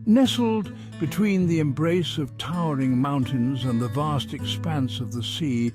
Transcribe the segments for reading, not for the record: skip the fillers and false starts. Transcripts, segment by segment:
Nestled between the embrace of towering mountains and the vast expanse of the sea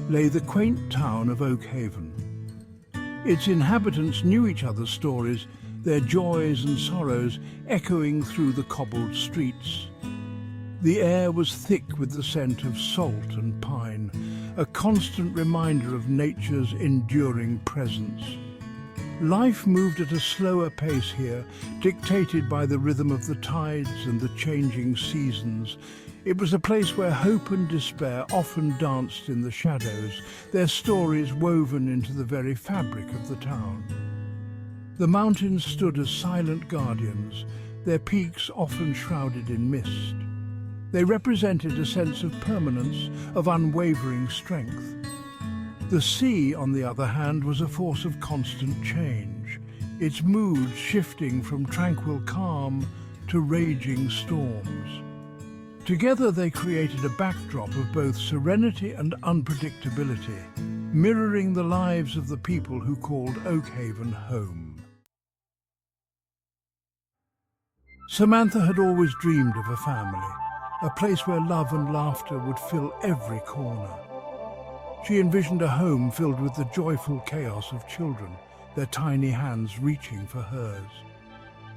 lay the quaint town of Oakhaven. Its inhabitants knew each other's stories, their joys and sorrows echoing through the cobbled streets. The air was thick with the scent of salt and pine, a constant reminder of nature's enduring presence. Life moved at a slower pace here, dictated by the rhythm of the tides and the changing seasons. It was a place where hope and despair often danced in the shadows, their stories woven into the very fabric of the town. The mountains stood as silent guardians, their peaks often shrouded in mist. They represented a sense of permanence, of unwavering strength. The sea, on the other hand, was a force of constant change, its mood shifting from tranquil calm to raging storms. Together they created a backdrop of both serenity and unpredictability, mirroring the lives of the people who called Oakhaven home. Samantha had always dreamed of a family, a place where love and laughter would fill every corner. She envisioned a home filled with the joyful chaos of children, their tiny hands reaching for hers.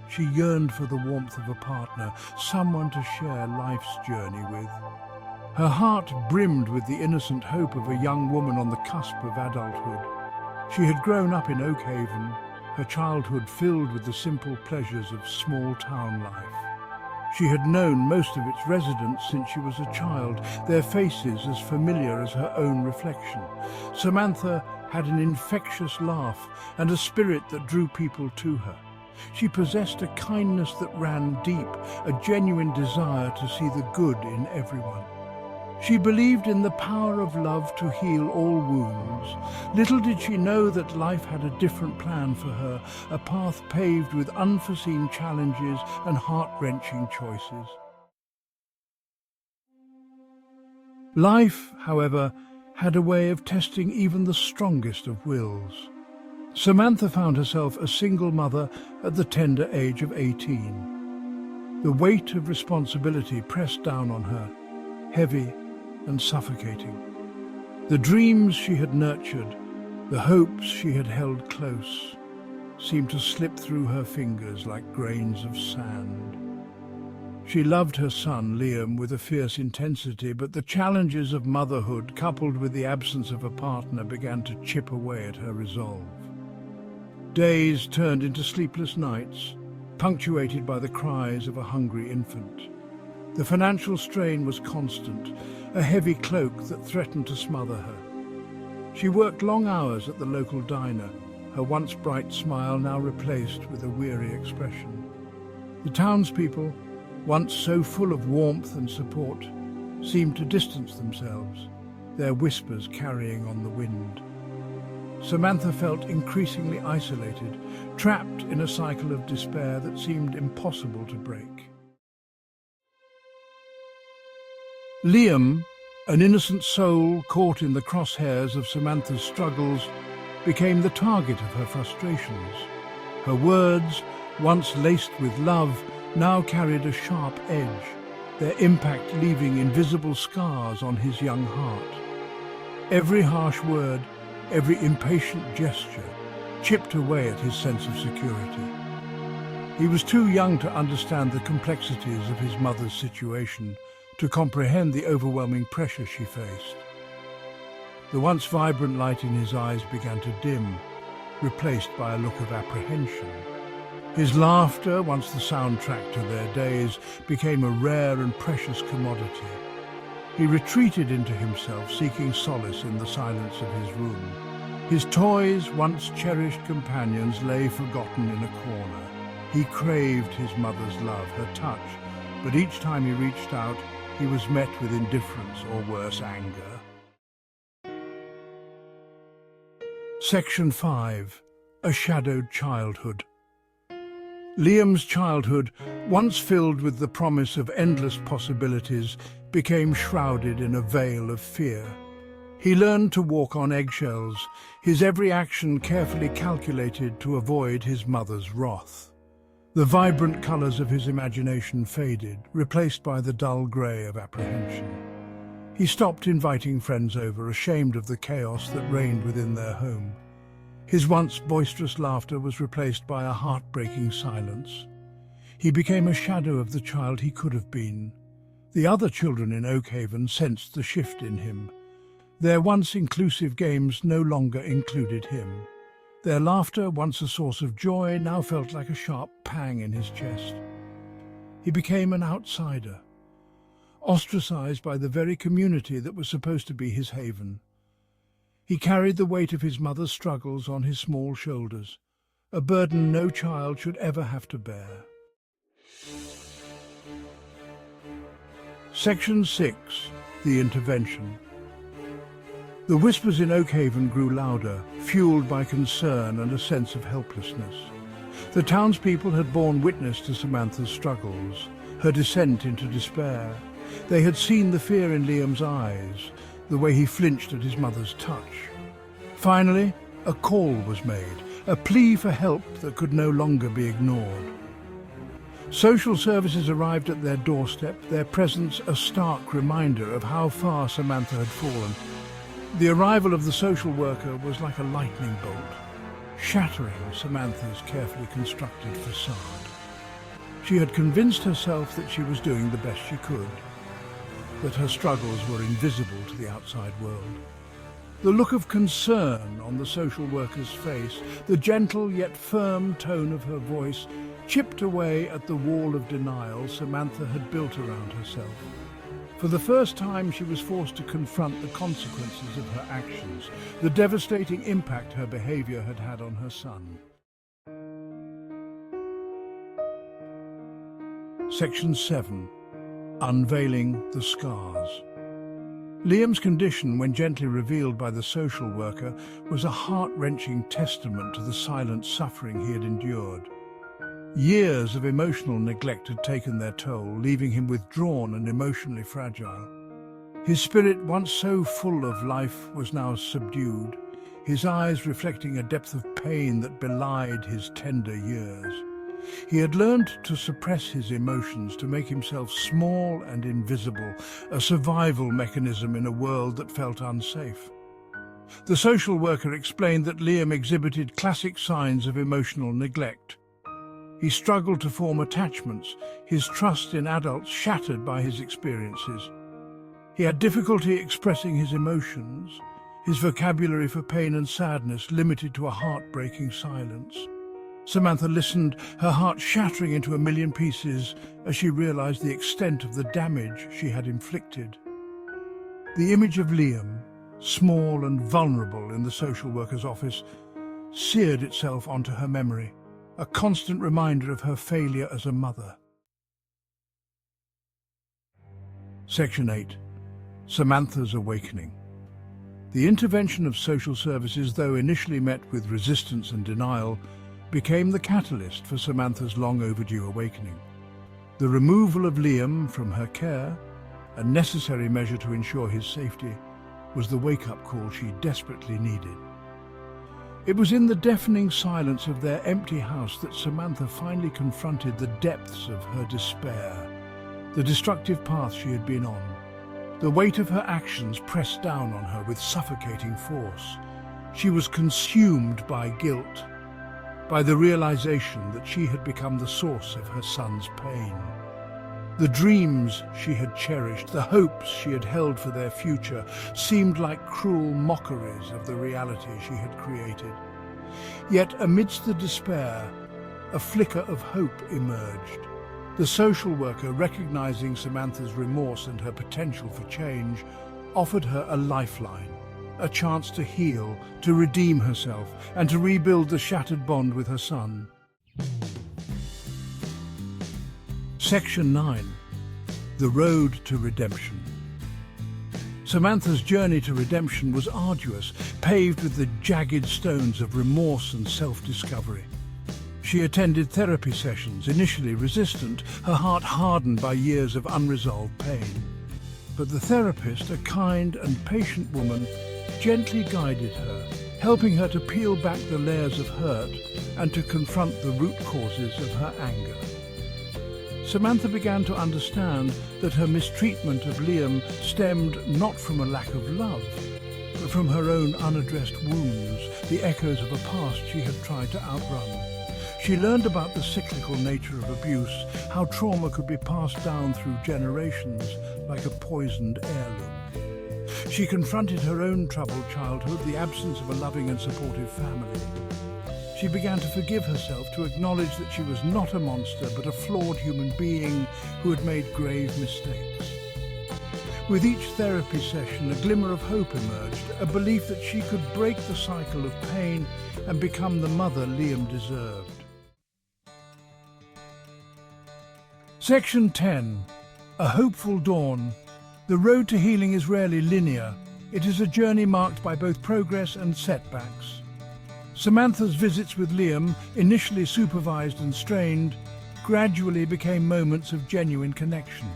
She yearned for the warmth of a partner, someone to share life's journey with. Her heart brimmed with the innocent hope of a young woman on the cusp of adulthood. She had grown up in Oakhaven, her childhood filled with the simple pleasures of small-town life. She had known most of its residents since she was a child, their faces as familiar as her own reflection. Samantha had an infectious laugh and a spirit that drew people to her. She possessed a kindness that ran deep, a genuine desire to see the good in everyone. She believed in the power of love to heal all wounds. Little did she know that life had a different plan for her, a path paved with unforeseen challenges and heart-wrenching choices. Life, however, had a way of testing even the strongest of wills. Samantha found herself a single mother at the tender age of 18. The weight of responsibility pressed down on her, heavy and suffocating. The dreams she had nurtured, the hopes she had held close, seemed to slip through her fingers like grains of sand. She loved her son, Liam, with a fierce intensity, but the challenges of motherhood, coupled with the absence of a partner, began to chip away at her resolve. Days turned into sleepless nights, punctuated by the cries of a hungry infant. The financial strain was constant, a heavy cloak that threatened to smother her. She worked long hours at the local diner, her once bright smile now replaced with a weary expression. The townspeople, once so full of warmth and support, seemed to distance themselves, their whispers carrying on the wind. Samantha felt increasingly isolated, trapped in a cycle of despair that seemed impossible to break. Liam, an innocent soul caught in the crosshairs of Samantha's struggles, became the target of her frustrations. Her words, once laced with love, now carried a sharp edge, their impact leaving invisible scars on his young heart. Every harsh word, every impatient gesture, chipped away at his sense of security. He was too young to understand the complexities of his mother's situation, to comprehend the overwhelming pressure she faced. The once vibrant light in his eyes began to dim, replaced by a look of apprehension. His laughter, once the soundtrack to their days, became a rare and precious commodity. He retreated into himself, seeking solace in the silence of his room. His toys, once cherished companions, lay forgotten in a corner. He craved his mother's love, her touch, but each time he reached out, he was met with indifference or worse, anger. Section 5. A Shadowed Childhood. Liam's childhood, once filled with the promise of endless possibilities, became shrouded in a veil of fear. He learned to walk on eggshells, his every action carefully calculated to avoid his mother's wrath. The vibrant colours of his imagination faded, replaced by the dull grey of apprehension. He stopped inviting friends over, ashamed of the chaos that reigned within their home. His once boisterous laughter was replaced by a heartbreaking silence. He became a shadow of the child he could have been. The other children in Oakhaven sensed the shift in him. Their once inclusive games no longer included him. Their laughter, once a source of joy, now felt like a sharp pang in his chest. He became an outsider, ostracized by the very community that was supposed to be his haven. He carried the weight of his mother's struggles on his small shoulders, a burden no child should ever have to bear. Section 6. The Intervention. The whispers in Oakhaven grew louder, fueled by concern and a sense of helplessness. The townspeople had borne witness to Samantha's struggles, her descent into despair. They had seen the fear in Liam's eyes, the way he flinched at his mother's touch. Finally, a call was made, a plea for help that could no longer be ignored. Social services arrived at their doorstep, their presence a stark reminder of how far Samantha had fallen. The arrival of the social worker was like a lightning bolt, shattering Samantha's carefully constructed facade. She had convinced herself that she was doing the best she could, that her struggles were invisible to the outside world. The look of concern on the social worker's face, the gentle yet firm tone of her voice, chipped away at the wall of denial Samantha had built around herself. For the first time, she was forced to confront the consequences of her actions, the devastating impact her behavior had had on her son. Section 7. Unveiling the Scars. Liam's condition, when gently revealed by the social worker, was a heart-wrenching testament to the silent suffering he had endured. Years of emotional neglect had taken their toll, leaving him withdrawn and emotionally fragile. His spirit, once so full of life, was now subdued, his eyes reflecting a depth of pain that belied his tender years. He had learned to suppress his emotions, to make himself small and invisible, a survival mechanism in a world that felt unsafe. The social worker explained that Liam exhibited classic signs of emotional neglect. He struggled to form attachments, his trust in adults shattered by his experiences. He had difficulty expressing his emotions, his vocabulary for pain and sadness limited to a heartbreaking silence. Samantha listened, her heart shattering into a million pieces as she realized the extent of the damage she had inflicted. The image of Liam, small and vulnerable in the social worker's office, seared itself onto her memory, a constant reminder of her failure as a mother. Section 8. Samantha's Awakening. The intervention of social services, though initially met with resistance and denial, became the catalyst for Samantha's long overdue awakening. The removal of Liam from her care, a necessary measure to ensure his safety, was the wake-up call she desperately needed. It was in the deafening silence of their empty house that Samantha finally confronted the depths of her despair, the destructive path she had been on. The weight of her actions pressed down on her with suffocating force. She was consumed by guilt, by the realization that she had become the source of her son's pain. The dreams she had cherished, the hopes she had held for their future, seemed like cruel mockeries of the reality she had created. Yet amidst the despair, a flicker of hope emerged. The social worker, recognizing Samantha's remorse and her potential for change, offered her a lifeline, a chance to heal, to redeem herself, and to rebuild the shattered bond with her son. Section 9. The Road to Redemption. Samantha's journey to redemption was arduous, paved with the jagged stones of remorse and self-discovery. She attended therapy sessions, initially resistant, her heart hardened by years of unresolved pain. But the therapist, a kind and patient woman, gently guided her, helping her to peel back the layers of hurt and to confront the root causes of her anger. Samantha began to understand that her mistreatment of Liam stemmed not from a lack of love, but from her own unaddressed wounds, the echoes of a past she had tried to outrun. She learned about the cyclical nature of abuse, how trauma could be passed down through generations like a poisoned heirloom. She confronted her own troubled childhood, the absence of a loving and supportive family. She began to forgive herself, to acknowledge that she was not a monster, but a flawed human being who had made grave mistakes. With each therapy session, a glimmer of hope emerged, a belief that she could break the cycle of pain and become the mother Liam deserved. Section 10. A Hopeful Dawn. The road to healing is rarely linear. It is a journey marked by both progress and setbacks. Samantha's visits with Liam, initially supervised and strained, gradually became moments of genuine connection.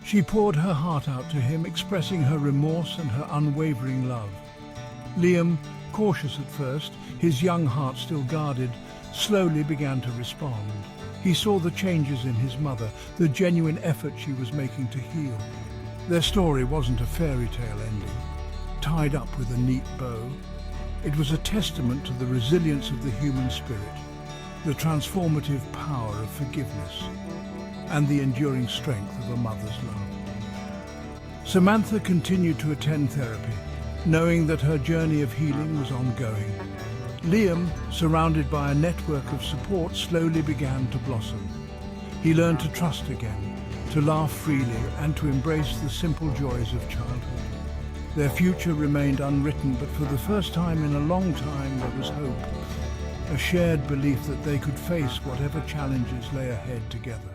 She poured her heart out to him, expressing her remorse and her unwavering love. Liam, cautious at first, his young heart still guarded, slowly began to respond. He saw the changes in his mother, the genuine effort she was making to heal. Their story wasn't a fairy tale ending, tied up with a neat bow. It was a testament to the resilience of the human spirit, the transformative power of forgiveness, and the enduring strength of a mother's love. Samantha continued to attend therapy, knowing that her journey of healing was ongoing. Liam, surrounded by a network of support, slowly began to blossom. He learned to trust again, to laugh freely, and to embrace the simple joys of childhood. Their future remained unwritten, but for the first time in a long time there was hope, a shared belief that they could face whatever challenges lay ahead together.